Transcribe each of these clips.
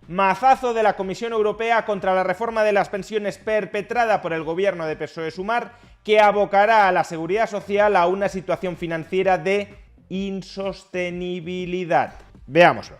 Mazazo de la Comisión Europea contra la reforma de las pensiones perpetrada por el gobierno de PSOE-Sumar, que abocará a la seguridad social a una situación financiera de insostenibilidad. Veámoslo.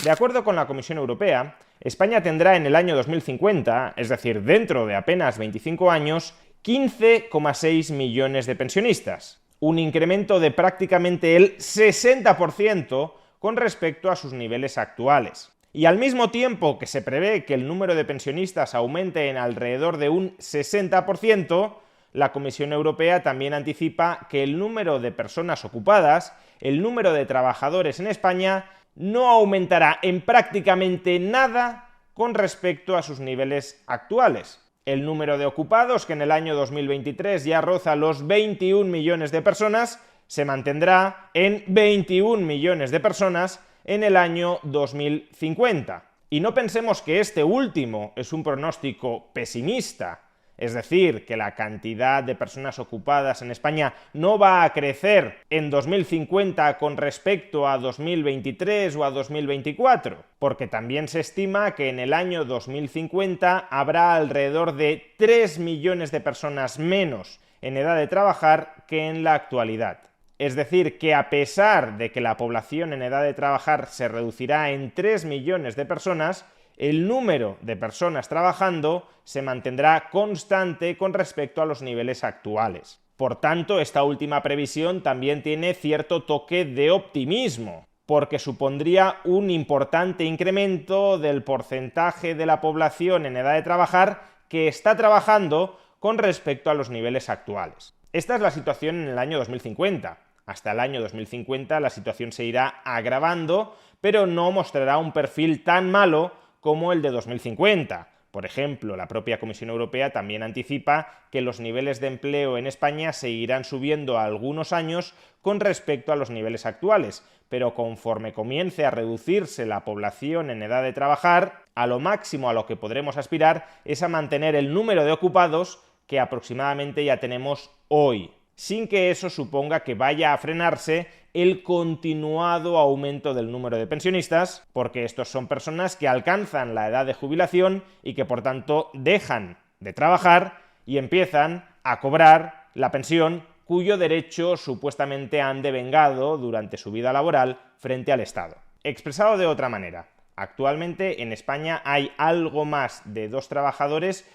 De acuerdo con la Comisión Europea, España tendrá en el año 2050, es decir, dentro de apenas 25 años, 15,6 millones de pensionistas, un incremento de prácticamente el 60% con respecto a sus niveles actuales. Y al mismo tiempo que se prevé que el número de pensionistas aumente en alrededor de un 60%, la Comisión Europea también anticipa que el número de personas ocupadas, el número de trabajadores en España, no aumentará en prácticamente nada con respecto a sus niveles actuales. El número de ocupados, que en el año 2023 ya roza los 21 millones de personas, se mantendrá en 21 millones de personas en el año 2050. Y no pensemos que este último es un pronóstico pesimista, es decir, que la cantidad de personas ocupadas en España no va a crecer en 2050 con respecto a 2023 o a 2024, porque también se estima que en el año 2050 habrá alrededor de 3 millones de personas menos en edad de trabajar que en la actualidad. Es decir, que a pesar de que la población en edad de trabajar se reducirá en 3 millones de personas, el número de personas trabajando se mantendrá constante con respecto a los niveles actuales. Por tanto, esta última previsión también tiene cierto toque de optimismo, porque supondría un importante incremento del porcentaje de la población en edad de trabajar que está trabajando con respecto a los niveles actuales. Esta es la situación en el año 2050. Hasta el año 2050 la situación se irá agravando, pero no mostrará un perfil tan malo como el de 2050. Por ejemplo, la propia Comisión Europea también anticipa que los niveles de empleo en España seguirán subiendo a algunos años con respecto a los niveles actuales, pero conforme comience a reducirse la población en edad de trabajar, a lo máximo a lo que podremos aspirar es a mantener el número de ocupados que aproximadamente ya tenemos hoy, sin que eso suponga que vaya a frenarse el continuado aumento del número de pensionistas, porque estos son personas que alcanzan la edad de jubilación y que por tanto dejan de trabajar y empiezan a cobrar la pensión cuyo derecho supuestamente han devengado durante su vida laboral frente al Estado. Expresado de otra manera, actualmente en España hay algo más de 2 trabajadores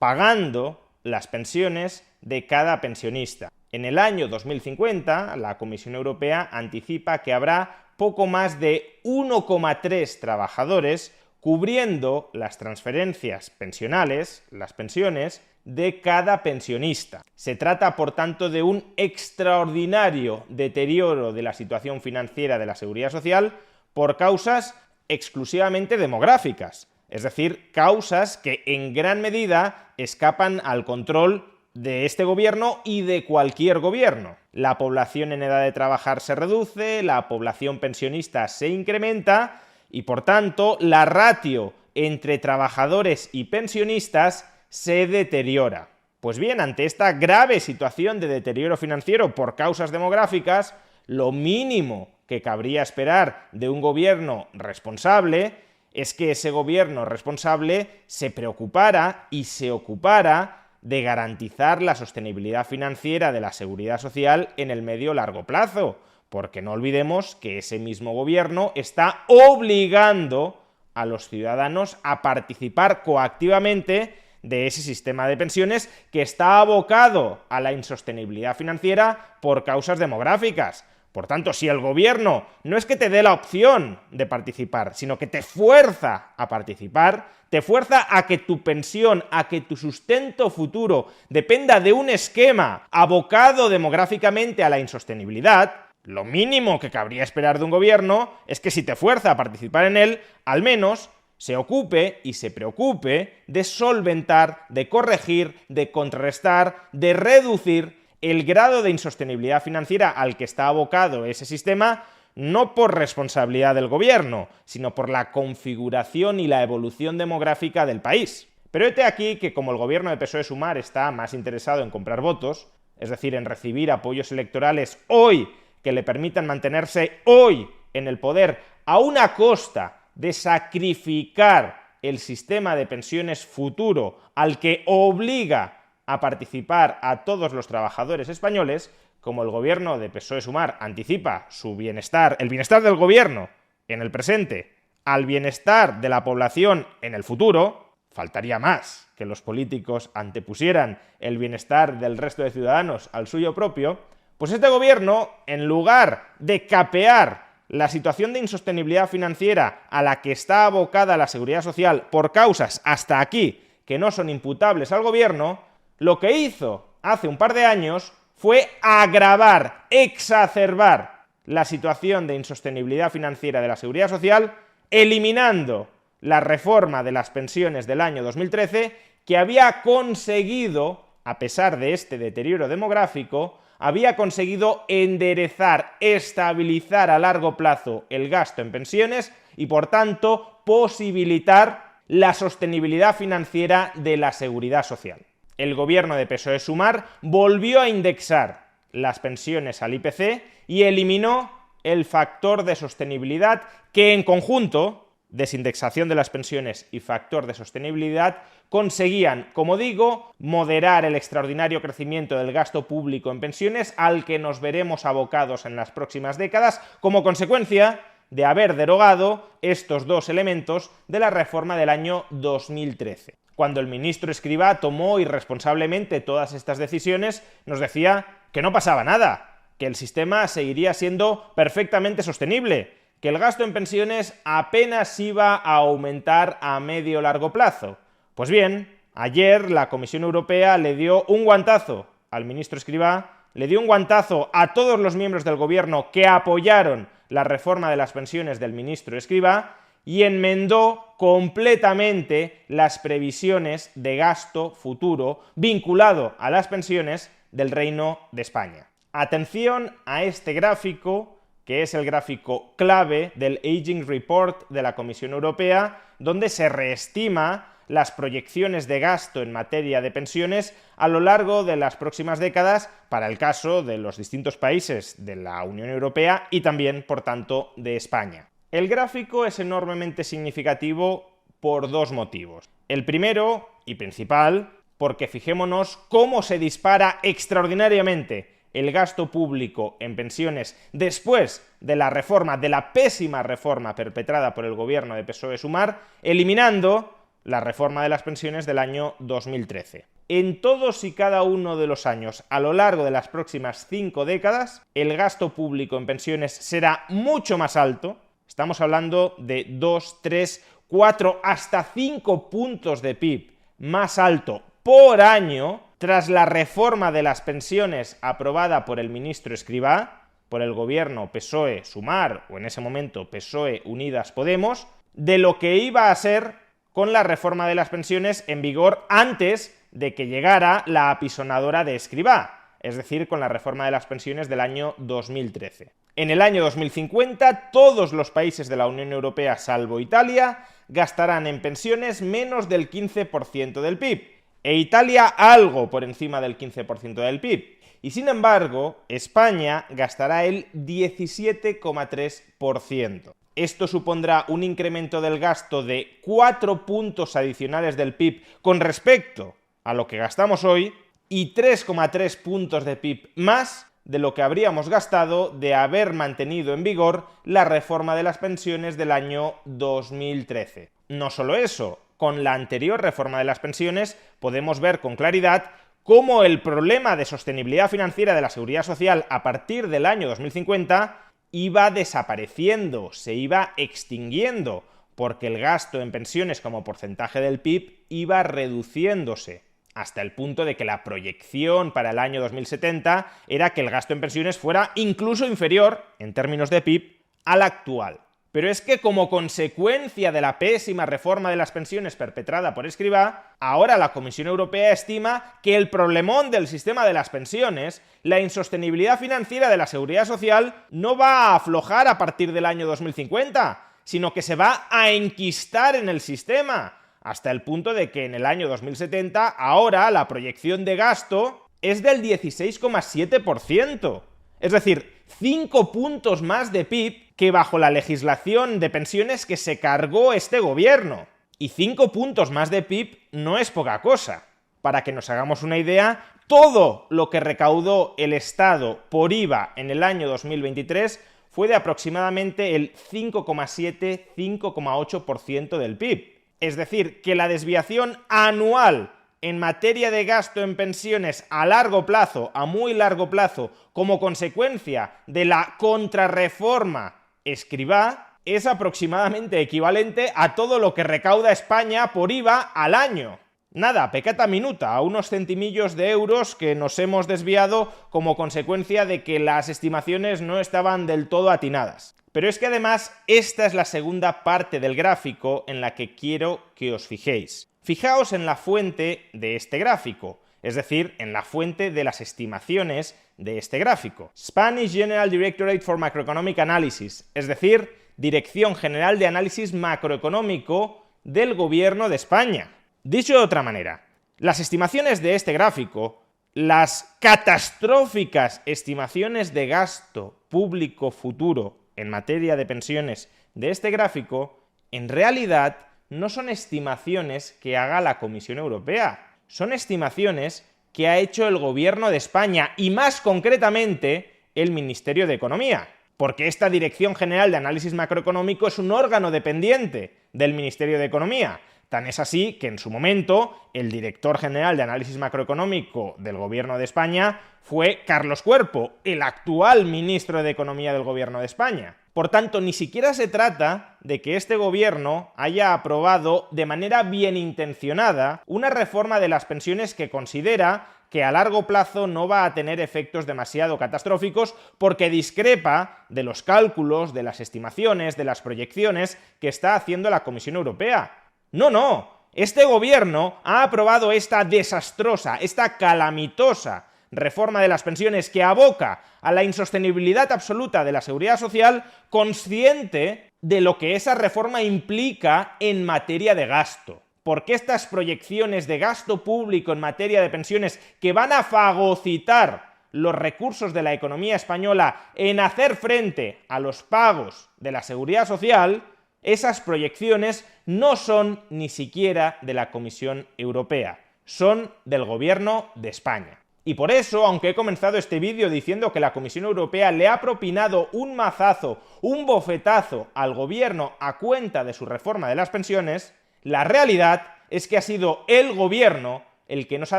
pagando las pensiones de cada pensionista. En el año 2050, la Comisión Europea anticipa que habrá poco más de 1,3 trabajadores cubriendo las transferencias pensionales, las pensiones, de cada pensionista. Se trata, por tanto, de un extraordinario deterioro de la situación financiera de la Seguridad Social por causas exclusivamente demográficas, es decir, causas que en gran medida escapan al control de este gobierno y de cualquier gobierno. La población en edad de trabajar se reduce, la población pensionista se incrementa y, por tanto, la ratio entre trabajadores y pensionistas se deteriora. Pues bien, ante esta grave situación de deterioro financiero por causas demográficas, lo mínimo que cabría esperar de un gobierno responsable es que ese gobierno responsable se preocupara y se ocupara de garantizar la sostenibilidad financiera de la seguridad social en el medio-largo plazo, porque no olvidemos que ese mismo gobierno está obligando a los ciudadanos a participar coactivamente de ese sistema de pensiones que está abocado a la insostenibilidad financiera por causas demográficas. Por tanto, si el gobierno no es que te dé la opción de participar, sino que te fuerza a participar, te fuerza a que tu pensión, a que tu sustento futuro dependa de un esquema abocado demográficamente a la insostenibilidad, lo mínimo que cabría esperar de un gobierno es que si te fuerza a participar en él, al menos se ocupe y se preocupe de solventar, de corregir, de contrarrestar, de reducir el grado de insostenibilidad financiera al que está abocado ese sistema, no por responsabilidad del gobierno, sino por la configuración y la evolución demográfica del país. Pero hete aquí que como el gobierno de PSOE-Sumar está más interesado en comprar votos, es decir, en recibir apoyos electorales hoy que le permitan mantenerse hoy en el poder a una costa de sacrificar el sistema de pensiones futuro al que obliga a participar a todos los trabajadores españoles, como el gobierno de PSOE-Sumar anticipa su bienestar, el bienestar del gobierno en el presente, al bienestar de la población en el futuro, faltaría más que los políticos antepusieran el bienestar del resto de ciudadanos al suyo propio, pues este gobierno, en lugar de capear la situación de insostenibilidad financiera a la que está abocada la Seguridad Social por causas hasta aquí que no son imputables al gobierno, lo que hizo hace un par de años fue agravar, exacerbar la situación de insostenibilidad financiera de la Seguridad Social, eliminando la reforma de las pensiones del año 2013, que había conseguido, a pesar de este deterioro demográfico, había conseguido enderezar, estabilizar a largo plazo el gasto en pensiones y, por tanto, posibilitar la sostenibilidad financiera de la Seguridad Social. El gobierno de PSOE-Sumar volvió a indexar las pensiones al IPC y eliminó el factor de sostenibilidad que, en conjunto, desindexación de las pensiones y factor de sostenibilidad, conseguían, como digo, moderar el extraordinario crecimiento del gasto público en pensiones al que nos veremos abocados en las próximas décadas como consecuencia de haber derogado estos dos elementos de la reforma del año 2013. Cuando el ministro Escrivá tomó irresponsablemente todas estas decisiones, nos decía que no pasaba nada, que el sistema seguiría siendo perfectamente sostenible, que el gasto en pensiones apenas iba a aumentar a medio o largo plazo. Pues bien, ayer la Comisión Europea le dio un guantazo al ministro Escrivá, le dio un guantazo a todos los miembros del gobierno que apoyaron la reforma de las pensiones del ministro Escrivá y enmendó completamente las previsiones de gasto futuro vinculado a las pensiones del Reino de España. Atención a este gráfico, que es el gráfico clave del Aging Report de la Comisión Europea, donde se reestima las proyecciones de gasto en materia de pensiones a lo largo de las próximas décadas para el caso de los distintos países de la Unión Europea y también, por tanto, de España. El gráfico es enormemente significativo por dos motivos. El primero, y principal, porque fijémonos cómo se dispara extraordinariamente el gasto público en pensiones después de la reforma, de la pésima reforma perpetrada por el gobierno de PSOE-Sumar, eliminando la reforma de las pensiones del año 2013. En todos y cada uno de los años, a lo largo de las próximas 5 décadas, el gasto público en pensiones será mucho más alto. Estamos hablando de 2, 3, 4, hasta 5 puntos de PIB más alto por año tras la reforma de las pensiones aprobada por el ministro Escrivá, por el gobierno PSOE-Sumar, o en ese momento PSOE-Unidas Podemos, de lo que iba a ser con la reforma de las pensiones en vigor antes de que llegara la apisonadora de Escrivá, es decir, con la reforma de las pensiones del año 2013. En el año 2050, todos los países de la Unión Europea, salvo Italia, gastarán en pensiones menos del 15% del PIB, e Italia algo por encima del 15% del PIB. Y sin embargo, España gastará el 17,3%. Esto supondrá un incremento del gasto de 4 puntos adicionales del PIB con respecto a lo que gastamos hoy y 3,3 puntos de PIB más de lo que habríamos gastado de haber mantenido en vigor la reforma de las pensiones del año 2013. No solo eso, con la anterior reforma de las pensiones podemos ver con claridad cómo el problema de sostenibilidad financiera de la Seguridad Social a partir del año 2050 iba desapareciendo, se iba extinguiendo, porque el gasto en pensiones como porcentaje del PIB iba reduciéndose, hasta el punto de que la proyección para el año 2070 era que el gasto en pensiones fuera incluso inferior, en términos de PIB, al actual. Pero es que como consecuencia de la pésima reforma de las pensiones perpetrada por Escrivá, ahora la Comisión Europea estima que el problemón del sistema de las pensiones, la insostenibilidad financiera de la Seguridad Social, no va a aflojar a partir del año 2050, sino que se va a enquistar en el sistema, hasta el punto de que en el año 2070 ahora la proyección de gasto es del 16,7%. Es decir, 5 puntos más de PIB que bajo la legislación de pensiones que se cargó este gobierno. Y 5 puntos más de PIB no es poca cosa. Para que nos hagamos una idea, todo lo que recaudó el Estado por IVA en el año 2023 fue de aproximadamente el 5,7-5,8% del PIB. Es decir, que la desviación anual en materia de gasto en pensiones a largo plazo, a muy largo plazo, como consecuencia de la contrarreforma Escrivá, es aproximadamente equivalente a todo lo que recauda España por IVA al año. Nada, peccata minuta, a unos centimillos de euros que nos hemos desviado como consecuencia de que las estimaciones no estaban del todo atinadas. Pero es que además esta es la segunda parte del gráfico en la que quiero que os fijéis. Fijaos en la fuente de este gráfico, es decir, en la fuente de las estimaciones de este gráfico. Spanish General Directorate for Macroeconomic Analysis, es decir, Dirección General de Análisis Macroeconómico del Gobierno de España. Dicho de otra manera, las estimaciones de este gráfico, las catastróficas estimaciones de gasto público futuro en materia de pensiones de este gráfico, en realidad no son estimaciones que haga la Comisión Europea, son estimaciones que ha hecho el Gobierno de España y más concretamente el Ministerio de Economía, porque esta Dirección General de Análisis Macroeconómico es un órgano dependiente del Ministerio de Economía. Tan es así que en su momento el director general de análisis macroeconómico del Gobierno de España fue Carlos Cuerpo, el actual ministro de Economía del Gobierno de España. Por tanto, ni siquiera se trata de que este gobierno haya aprobado de manera bien intencionada una reforma de las pensiones que considera que a largo plazo no va a tener efectos demasiado catastróficos porque discrepa de los cálculos, de las estimaciones, de las proyecciones que está haciendo la Comisión Europea. No, este gobierno ha aprobado esta desastrosa, esta calamitosa reforma de las pensiones que aboca a la insostenibilidad absoluta de la seguridad social, consciente de lo que esa reforma implica en materia de gasto. Porque estas proyecciones de gasto público en materia de pensiones que van a fagocitar los recursos de la economía española en hacer frente a los pagos de la seguridad social, esas proyecciones no son ni siquiera de la Comisión Europea, son del Gobierno de España. Y por eso, aunque he comenzado este vídeo diciendo que la Comisión Europea le ha propinado un mazazo, un bofetazo al Gobierno a cuenta de su reforma de las pensiones, la realidad es que ha sido el Gobierno el que nos ha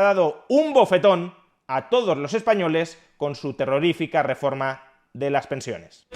dado un bofetón a todos los españoles con su terrorífica reforma de las pensiones.